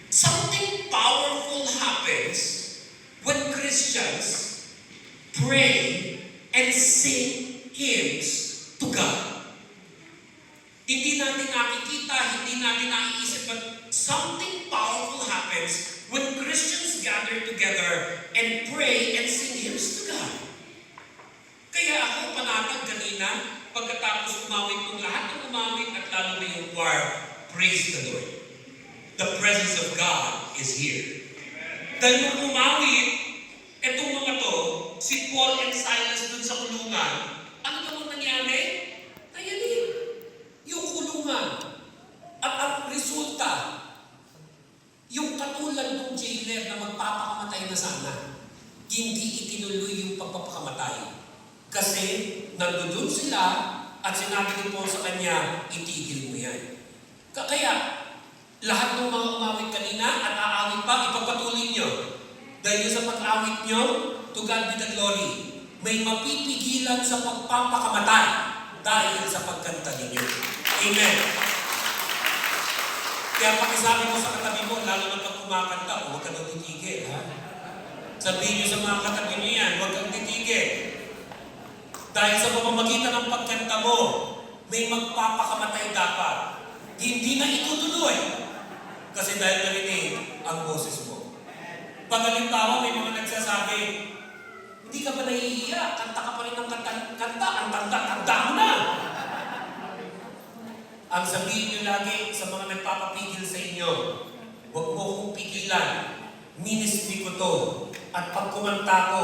Something powerful happens when Christians pray and sing hymns to God. Hindi natin nakikita, hindi natin naiisip, but something powerful happens when Christians gather together and pray and sing hymns to God. Kaya ako panatag kanina, pagkatapos umawit ng lahat ng umawit at lalo na yung choir, praise the Lord. The presence of God is here. Dahil nung umawit, etong mga to, si Paul and Silas dun sa kulungan, ano daw ang nangyari? Nayanin. Yung kulungan. At ang resulta, yung katulad ng jailer na magpapakamatay na sana, hindi itinuloy yung pagpapakamatay. Kasi nandoon sila at sinabi ni Paul sa kanya, itigil mo yan. Kaya, lahat ng mga umawit kanina at aawit pa, ipagpatuloy nyo. Dahil sa pag-awit nyo, to God be the glory. May mapipigilan sa pagpapakamatay dahil sa pagkanta ninyo. Amen. Kaya pakisabi mo sa katabi mo, lalo na pag kumakanta, huwag ka nang titigil. Ha? Sabihin nyo sa mga katabi nyo yan, huwag kang titigil. Dahil sa pamamagitan ng pagkanta mo, may magpapakamatay dapat. Hindi na itutuloy. Kasi dahil narinig ang boses mo. Pag halimbawa may mga nagsasabi, hindi ka ba nahihiya? Kanta ka pa rin ng kanta. Ang tanda mo na. Ang sabihin nyo lagi sa mga nagpapapigil sa inyo, huwag mo kong pigilan. Ministry ko to. At pag kumanta ko,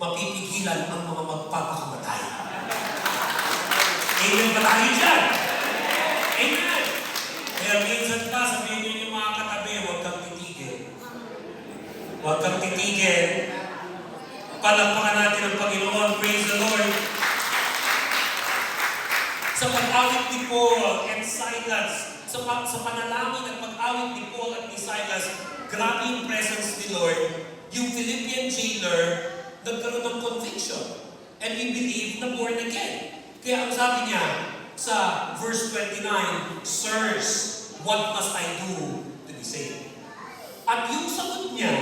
mapipigilan ang mga magpapakamatay. Amen ba tayo dyan? Amen! Kaya minsan ka, sabihin nyo yung mga katabi, huwag kang titigil. Huwag kang titigil. Palakpakan natin ang Panginoon. Praise the Lord. Sa pag-awit ni Paul and Silas, sa panalangin at pag-awit ni Paul at ni Silas, grabe yung presence ni Lord. Yung Philippian jailer, nagkaroon ng conviction. And we believe na born again. Kaya ang sabi niya sa verse 29, Sirs, what must I do to be saved? At yung sagot niya,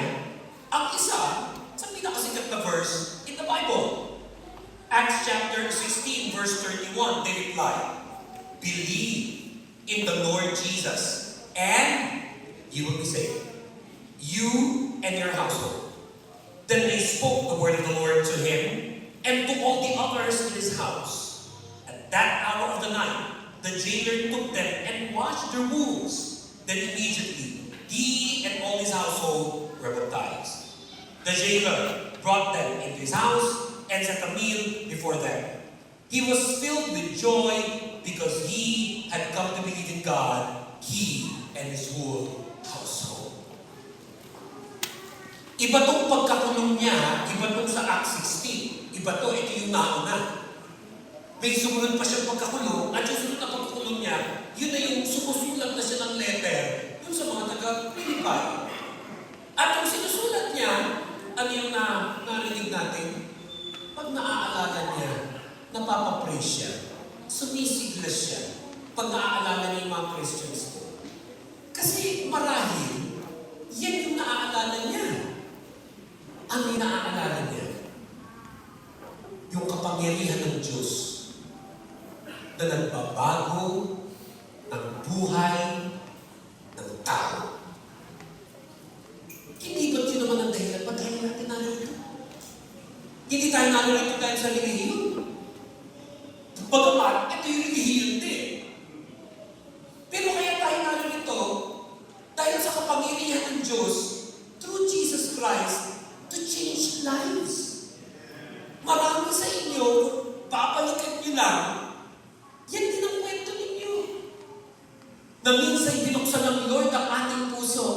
ang isa, sa pinakasikat na verse in the Bible. Acts chapter 16, verse 31, they reply, believe in the Lord Jesus, and you will be saved. You and your household. Then they spoke the word of the Lord to him and to all the others in his house. At that hour of the night, the jailer took them and washed their wounds. Then immediately, he and all his household were baptized. The jailer brought them into his house and set a meal before them. He was filled with joy because he had come to believe in God, he and his whole household. Iba tong pagkakulong niya, iba tong sa Acts 16. Iba to, ito yung nauna. May sumunod pa siyang pagkakulong, at yung sunod na pagkakulong niya, yun na yung sumusulat na siya ng letter dun sa mga taga-Pilipay. At yung sinusulat niya, ano yung narinig natin? Pag naaalala niya, napapapraise siya, sumisiglas siya, pag naaalala niya yung mga Christians ko. Kasi marahil, yan yung naaalala niya. Ano yung naaalala niya? Yung kapangyarihan ng Diyos na nagbabago ng buhay ng tao. Hindi ba't yun naman ang dahilan? Ba't tayo natin narito? Hindi tayo narito dahil sa relihiyon. Bagamat, ito yung relihiyon din. Pero kaya tayo narito dahil sa kapangyarihan ng Diyos through Jesus Christ to change lives. Marami sa inyo, babalikan nyo lang, yan din ang kwento ninyo. Na minsan binuksan ng Lord ang ating puso.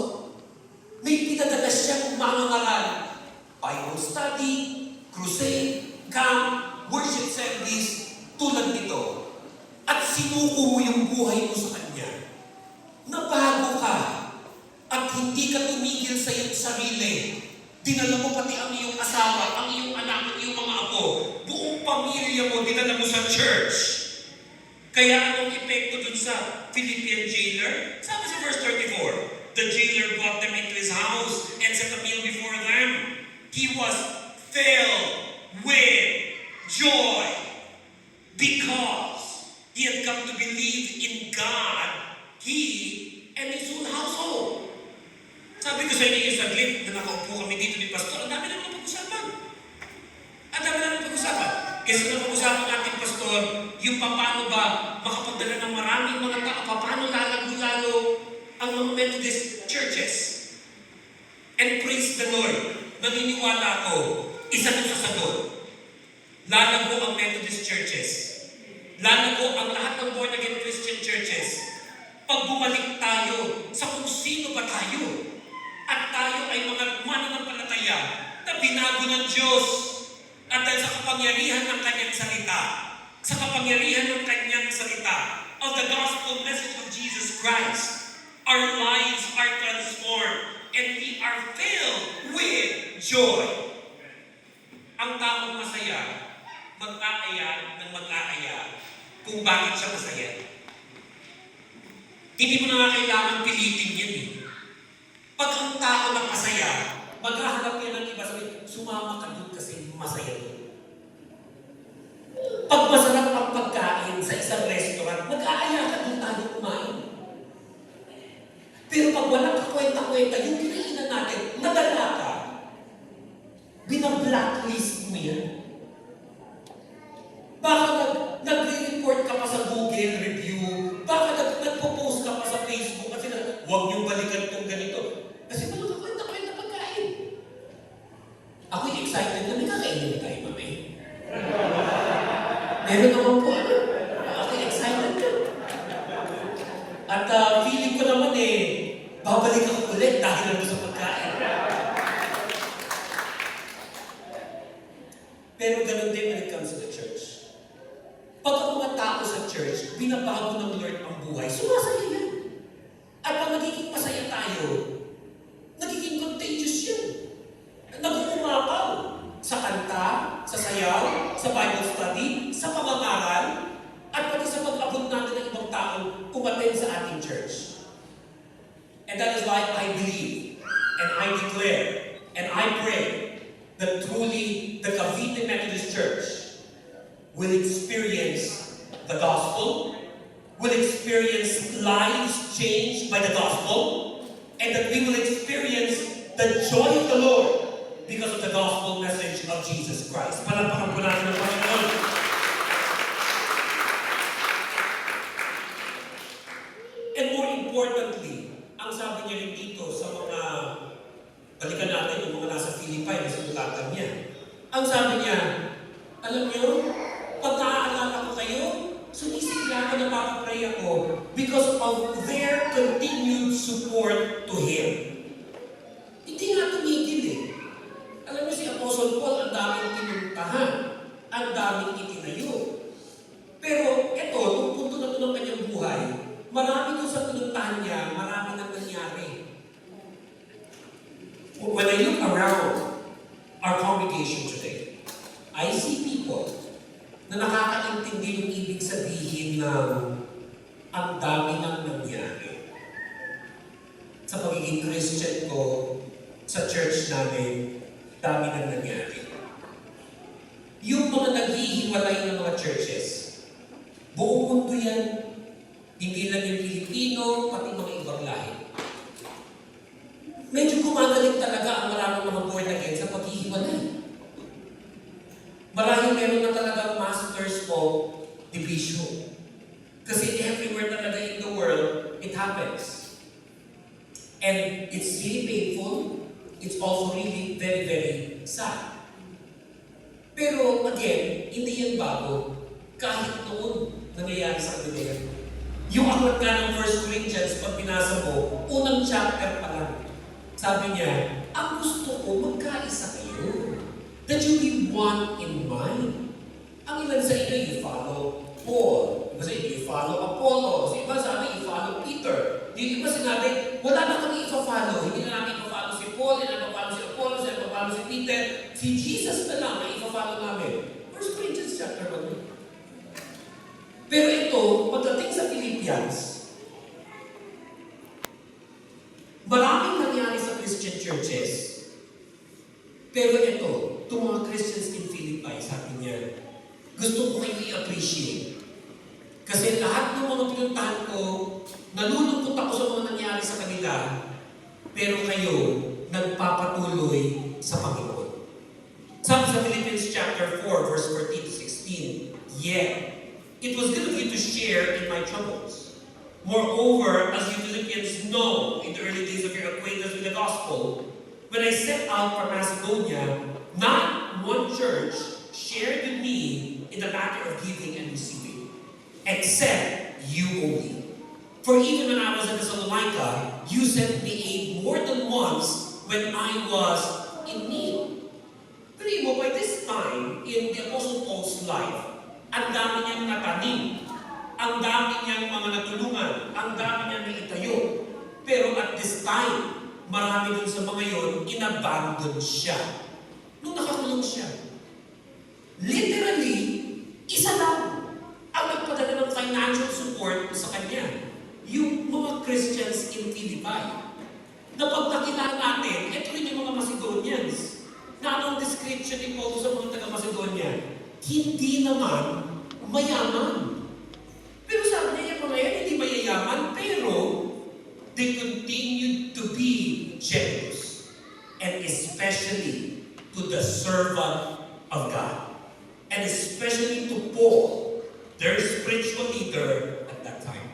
May pinadala siyang mga ngaral. Bible study, crusade, camp, worship service, tulad nito. At sinuko mo yung buhay mo sa Kanya. Nabago ka. At hindi ka tumigil sa iyong sarili. Dinala mo pati ang iyong asawa, ang iyong anak, ang iyong mga apo. Buong pamilya mo, dinala mo sa church. Kaya anong epekto dun sa Philippian jailer? Sabi sa verse 34, the jailer brought them into his house and set a meal before them. He was filled with joy because he had come to believe in God, he and his own household. Sabi ko sa inyo yung saglit na nakaupo kami dito ni Pastor, ang dami naman pag-usapan. Ang dami naman pag-usapan. Kasi na pag-usapan natin, Pastor, yung paano ba makapagdala ng maraming mga tao, paano lalago-lalo ang mga Methodist churches. And praise the Lord, naniniwala ko, isa ng sasadot. Lalago ang Methodist churches. Lalago ang lahat ng born-again Christian churches. Pag bumalik tayo sa kung sino ba tayo, at tayo ay mga mananampalataya na binago ng Diyos at dahil sa kapangyarihan ng kanyang salita, sa kapangyarihan ng kanyang salita of the gospel message of Jesus Christ, our lives are transformed and we are filled with joy. Ang taong masaya, mag-aaya ng mag-aaya kung bakit siya masaya. Hindi mo na nga kailangan pilitin yan eh. Pag ang tao na masaya, maghahanap yan ng iba, sabi, sumama ka doon kasi masaya doon. Pag masarap ang pagkain sa isang restaurant, mag-aaya ka doon tayo kumain. Pero pag walang kakwenta-kwenta, yung kinainan natin, nadala ka, binablacklist mo yan. Baka nag-report ka pa sa Google review, baka nagpo-post ka pa sa Facebook kasi huwag niyong balikan itong ganito. Kasi walang kakwenta-kwenta pagkain. Ako'y excited na may kakainin tayo, mami. Meron naman po, ako'y excited na. At feeling ko naman babalik ako ulit dahil lang sa pagkain. Pero ganun din when it comes to the church. Pag ang mga tao sa church, binabago ng Lord ang buhay, sumasaya yan. At pag nagiging masaya tayo, nagiging contagious yan. Nag-uumapaw sa kanta, sa sayaw, sa Bible study, sa pangangaral, at pati sa pag-abot natin ng ibang tao umaten sa ating church. And that is why I believe, and I declare, and I pray that truly the Cavite Methodist Church will experience the gospel, will experience lives changed by the gospel, and that we will experience the joy of the Lord because of the gospel message of Jesus Christ. Palapakan po natin ang Panginoon. And more importantly, ang sabi niya rin dito sa mga, balikan natin yung mga nasa Philippines, na sinulatan niya. Ang sabi niya, alam niyo, pag naaalala ko kayo, sumisigla ako na makapray ako because of their continued support to Him. Hindi nga tumigil eh. Alam niyo si Apostle Paul, ang daming pinuntahan, ang daming itinayo. Pero eto, nung punto na ito ng kanyang buhay, marami doon sa pinuntahan niya, marami nang nangyari. When I look around our congregation today, I see people na nakakaintindi yung ibig sabihin ng ang dami nang nangyari. Sa pagiging Christian ko, sa church namin, dami nang nangyari. Yung mga naghihiwalay ng mga churches, buong mundo yan, hindi lang yung Pilipino, pati mga ibang lahi. Medyo gumagaling talaga ang maraming mga born again sa paghihiwalay. Marahil meron na talagang masters of division. Kasi everywhere talaga in the world, it happens. And it's really painful. It's also really very, very sad. Pero again, hindi yan bago. Kahit noon, nangyayari sa kanila yan. Yung aklat nga ng 1 Corinthians, pag binasa mo, unang chapter pa lang. Sabi niya, ang gusto ko, magkaisa kayo. That you be one in mind. Ang ilan sa inyo, you follow Paul. Iba sa inyo, you follow Apollos. Iba sabi, you follow Peter. Yung iba sinabi, wala na kami ipa-follow. Hindi na namin ipa-follow si Paul, hindi na ipa-follow si Apollos, hindi na ipa-follow si Peter. Si Jesus na lang na ipa-follow namin. 1 Corinthians chapter 1. Pero ito, pagdating sa Philippians, Maraming nangyari sa Christian churches. Pero ito, itong mga Christians in Philippi, sabi niya, gusto ko kayo i-appreciate. Kasi lahat ng mga pinuntahan ko, nalulungkot ako sa mga nangyari sa kanila, pero kayo, nagpapatuloy sa Panginoon. Sabi sa Philippians chapter 4, verse 14 to 16, "Yet, it was good of you to share in my troubles. Moreover, as you Philippians know, in the early days of your acquaintance with the gospel, when I set out for Macedonia, not one church shared with me in the matter of giving and receiving, except you only. For even when I was in Thessalonica, you sent me aid more than once when I was in need." Pero mo, by this time, in the Apostle Paul's life, ang dami niyang natanim, ang dami niyang mga natulungan, ang dami niyang naitayo. Pero at this time, marami dun sa mga yon, inabandon siya. Nung nakakulong siya. Literally, isa lang ang nagpadala ng financial support sa kanya. Yung mga Christians in Philippi. Na pag nakilala natin, ito rin yung mga Macedonians. Na anong description ni Paul sa mga taga-Macedonia? Hindi naman mayaman. Pero sabi niya, yung mga yan, hindi mayayaman, pero they continued to be generous. And especially to the servant of God. And especially to Paul, their spiritual leader at that time.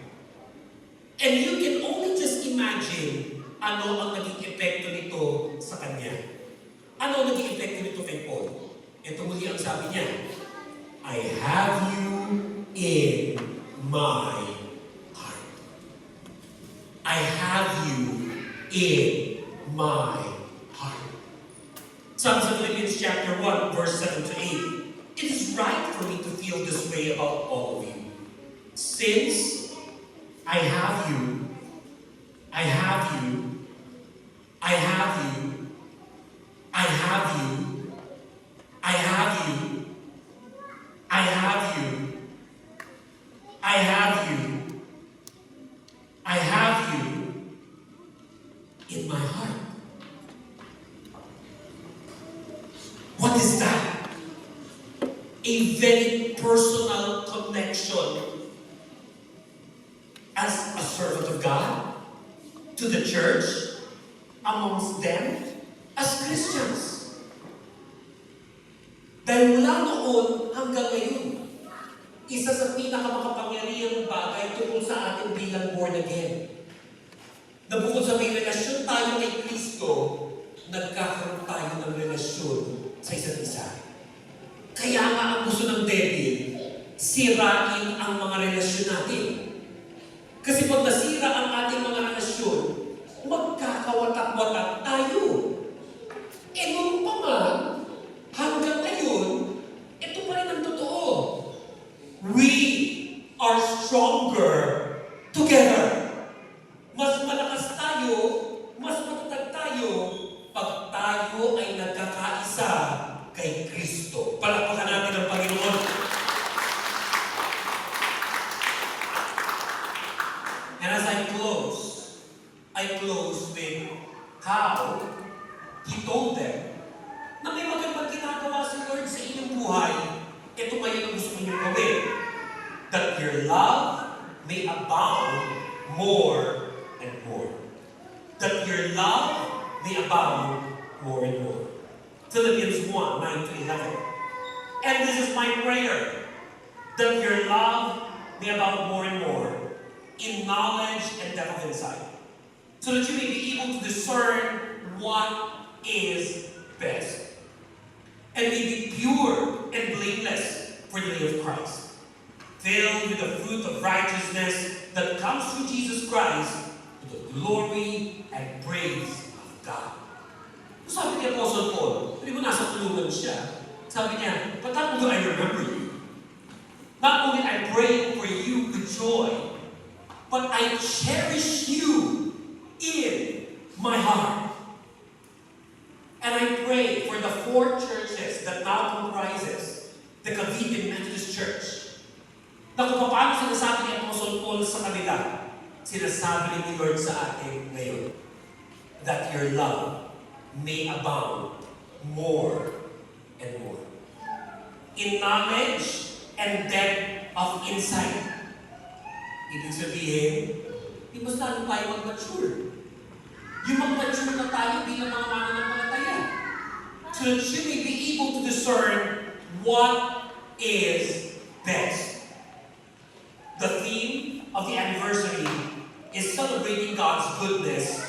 And you can only just imagine ano ang naging epekto nito sa kanya. Ano ang naging epekto nito kay Paul? Ito muli ang sabi niya, "I have you in my heart. I have you in my heart." Sabi sa Philippians chapter 1, verse 7 to 8, "It is right for me to feel this way about all of you. Since I have you, I have you, I have you, I have you, I have you, I have you, I have you, I have you in my heart." What is that? A very personal connection as a servant of God to the church, amongst them, as Christians. Dahil mula noon hanggang ngayon, isa sa pinakamakapangyarihang bagay tungkol sa atin bilang born again, na bukod sa may relasyon tayo kay Kristo, nagkakaroon tayo ng relasyon sa isa't isa. Kaya nga ang gusto ng devil, sirain ang mga relasyon natin. Kasi pag nasira ang ating mga relasyon, magkakawatak-watak tayo. E noon pa man, hanggang ngayon, ito pa rin ang totoo. We are stronger together. Mas malakas tayo, mas matatag tayo, pag tayo ay nagkakaisa kay Kristo. Palakpakan natin ang Panginoon. And as I close with how He told them na may magandang ginagawa si Lord sa inyong buhay. Ito ba yung gusto ninyong gawin? That your love may abound more and more. That your love may abound more and more. Philippians 1, 9 to 11. "And this is my prayer, that your love may abound more and more in knowledge and depth of insight, so that you may be able to discern what is best, and may be pure and blameless for the day of Christ, filled with the fruit of righteousness that comes through Jesus Christ, to the glory and praise of God." So sabi ni Apostle Paul, hindi mo nasa tulungan siya, sabi niya, "But not only do I remember you, not only I pray for you with joy, but I cherish you in my heart." And I pray for the 4 churches that now comprises the Cavite Methodist Church, na kung paano sinasabi ni Apostle Paul sa kanila, sinasabi ni Lord sa atin ngayon. that your love may abound more and more in knowledge and depth of insight. Ibig sabihin, di mas lalo tayo mag-mature. Yung mag-mature na tayo bilang mga mananampalataya. So that you may be able to discern what is best. The theme of the anniversary is celebrating God's goodness,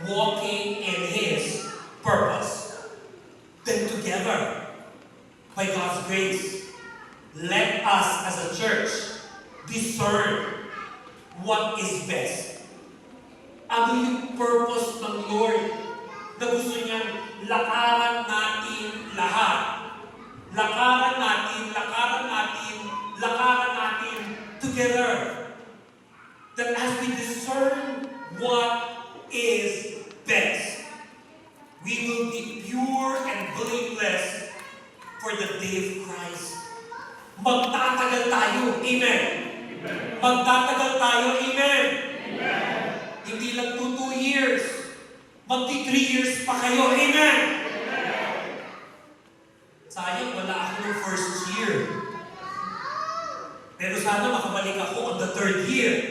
walking in His purpose. Then together, by God's grace, let us as a church discern what is best. Ano yung purpose ng Lord na gusto niyang lakaran natin lahat? Lakaran natin, lakaran natin, lakaran natin together. That as we discern what is best, we will be pure and blameless for the day of Christ. Magtatagal tayo. Amen. Magtatagal tayo. Amen. Hindi lang 2 years. Magti 3 years pa kayo. Amen. Sayang, wala ako ng first year. Pero sana makabalik ako on the 3rd year.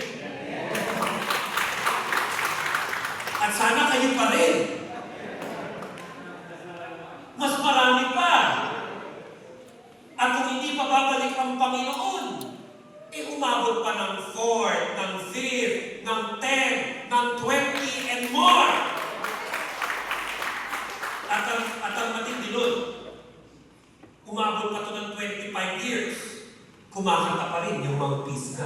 At sana kayo pa rin. Mas marami pa. At kung hindi pa babalik ang Panginoon, umabot pa ng 4th, ng 5th, ng 10, ng 20, and more. At ang matindi nun, umabot pa ito ng 25 years, kumakanta pa rin yung mga pista.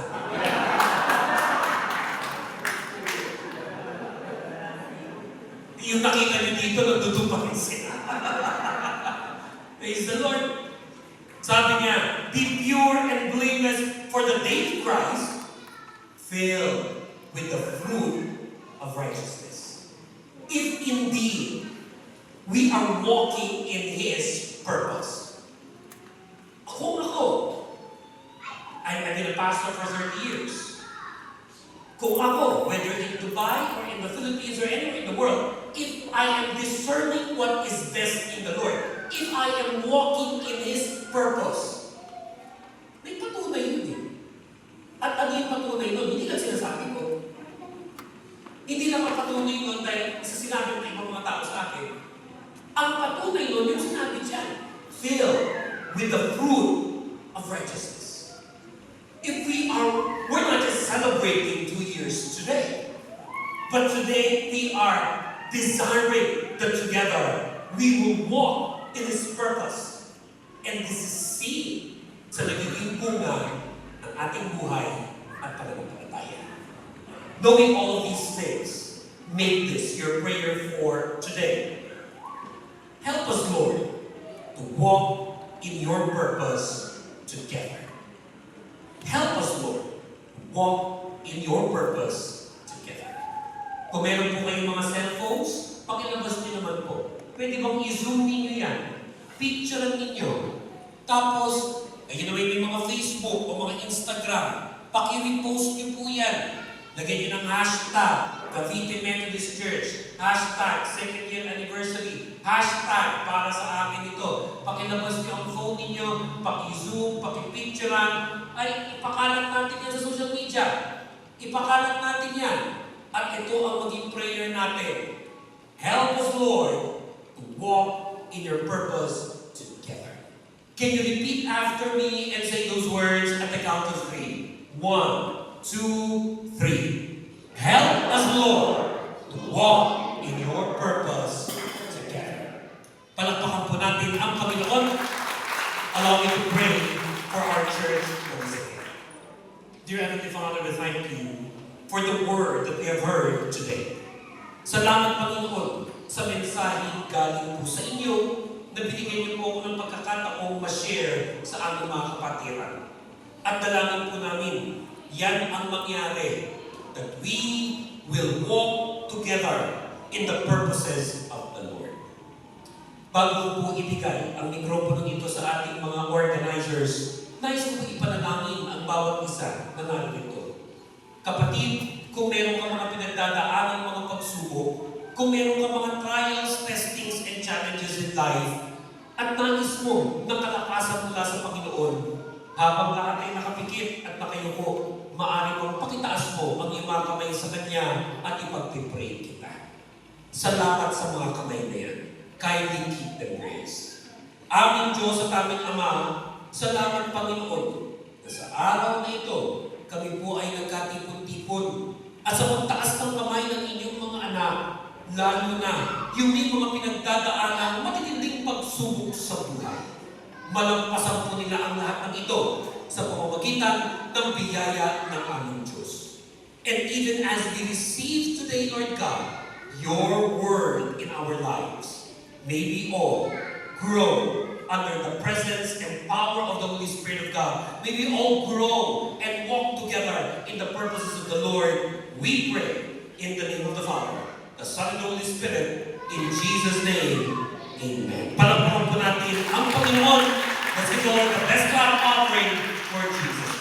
Yung nakita niyo dito, nagdudu pa rin sila. Praise the Lord. Sabi niya, be pure and blameless for the day of Christ, filled with the fruit of righteousness. If indeed we are walking in His purpose. I've been a pastor for 30 years. Kung ako, whether in Dubai or in the Philippines or anywhere in the world, if I am discerning what is best in the Lord, if I am walking in His purpose, may patunay yun eh. At ano yung patunay nun? Hindi lang sinasabi ko. Hindi lang ang patunay nun dahil sa sinabi ng ibang mga tao sa akin. Ang patunay nun yung sinabi dyan, filled with the fruit of righteousness. If we're not just celebrating 2 years today, but today we are desiring that together we will walk in His purpose. And this is seen sa nagiging bunga ng ating buhay at pananampalataya. Knowing all of these things, make this your prayer for today. Help us, Lord, to walk in your purpose together. Help us, Lord, walk in your purpose together. Kung meron po kayong mga cellphones, pakilabas niyo naman po. Pwede bang i-zoom ninyo yan? Picturean ninyo. Tapos, ayun na may mga Facebook o mga Instagram. Paki-repost niyo po yan. Lagyan niyo ng hashtag, Cavite Methodist Church. Hashtag, 2nd year anniversary. Hashtag, para sa akin ito. Pakilabas niyo ang phone ninyo, paki-zoom, paki-picturean. Ay, ipakalat natin yan sa social media. Ipakalat natin yan. At ito ang maging prayer natin. Help us, Lord, to walk in your purpose together. Can you repeat after me and say those words at the count of 3? 1, 2, 3. Help us, Lord, to walk in your purpose together. Palakpakan po natin ang Panginoon. Allow me to pray for our church once again. Dear Heavenly Father, we thank you for the word that we have heard today. Salamat, Panginoon, sa mensaheng galing po sa inyo na binigyan niyo po ako ng pagkakataong ma-share sa aming mga kapatiran. At dalangin po namin, yan ang mangyari, that we will walk together in the purposes of the Lord. Bago po ibigay ang mikropono ito sa ating mga organizers, nais ko po ipanalangin ang bawat isa na narito. Kapatid, kung meron ka mga pinagdadaanan mga pagsubok, kung meron ka mga trials, testings, and challenges in life, at nais mo ng kalakasan mula sa Panginoon, habang lahat ay nakapikit at nakayuko, maaari mong pakitaas mo ang iyong mga kamay sa Kanya at ipag-pray kita. Salamat sa mga kamay na yan. Kindly keep them raised. Aming Diyos at aming Ama, salamat Panginoon na sa araw na ito, kami po ay nagkatipon-tipon at sa pagtaas ng kamay ng inyong mga anak, lalo na yung may mga pinagdadaanan matitinding pagsubok sa buhay. Malampasan po nila ang lahat ng ito sa pamamagitan ng biyaya ng aming Diyos. And even as we receive today, Lord God, your word in our lives, may we all grow under the presence and power of the Holy Spirit of God. May we all grow and walk together in the purposes of the Lord. We pray in the name of the Father, the Son, and the Holy Spirit. In Jesus' name, amen. Palakpakan po natin ang Panginoon. Let's give the Lord the best clap offering for Jesus.